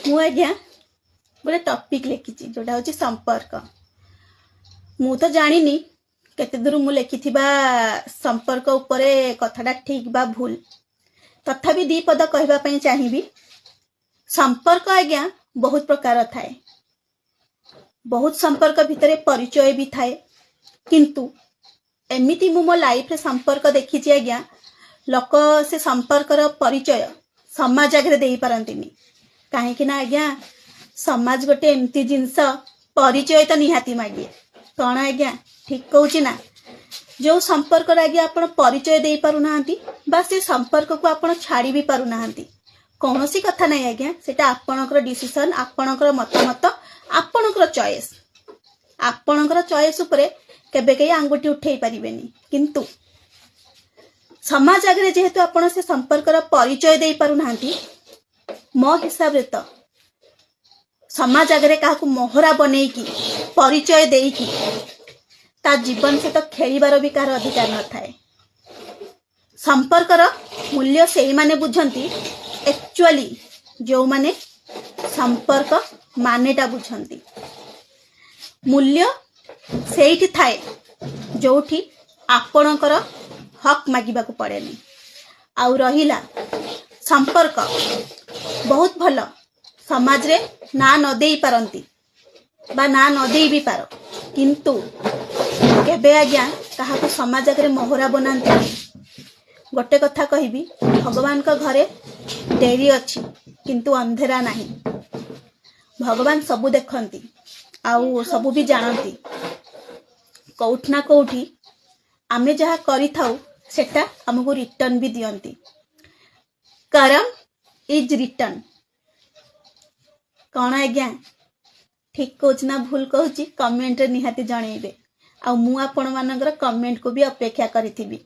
मु आज्ञा गोटे टॉपिक लिखी जोटा हूँ संपर्क। मु तो जानी केते दूर मु लिखि संपर्क उपरे कथाटा ठीक बा भूल, तथापि दी पद कहवाई चाहिए। संपर्क आज्ञा बहुत प्रकार थाए, बहुत संपर्क भितर परिचय भी थाए, किंतु एमिति मु मो लाइफ रे संपर्क देखी आज्ञा लोक से संपर्कर परिचय समाज आगे दे पारंतिनी। कहीं आज्ञा समाज गोटे एमती जिनस परिचय तो निहाती मागे कौन आज्ञा ठीक कहूँ ना। जो संपर्क आज्ञा आपण परिचय दे पारु नाहंती बा से संपर्क को आपण छाड़ी भी पारु नाहंती, कौन सी कथा नहीं आज्ञा। सेटा आपणकर डिसीजन, आपणकर मतामत, आपणकर चॉइस। आपणकर चॉइस उपरे केबे कई आंगुठी उठेई पारिबेनी, किंतु समाज आगे जेहेतु आपण से संपर्कर परिचय दे पारु नाहंती, मो हिसाब रे तो समाज आगे क्या मोहरा बने की परिचय देकी ता जीवन से तो खेलिबार भी कार अधिकार न थाए। संपर्कर मूल्य से माने बुझंती एक्चुअली जो माने संपर्क मानेटा बुझंती। मूल्य सेठी थाए जोठी आपणकर हक मागिबाकू पड़ेनी। आउ रहिला संपर्क बहुत भल समाज रे ना न देई पारंती बा ना न देई भी पारो, किंतु केबे आज्ञा कहा समाज आगे मोहरा बनाती। गोटे कथा कहबी, भगवान का घरे डेरी अच्छी किंतु अंधेरा नहीं। भगवान सबू देखती आउ सबू भी जानती। कौठ ना कौठी आमे जहाँ करी थाउ सेटा हमको रिटर्न भी दियंती। करम इज रिटर्न। कौन आज्ञा ठीक कहूँ ना भूल कहूँ कमेंट रे निहाती जणेबे। आ मु आपण मानकर कमेंट को भी अपेक्षा करिथिबी।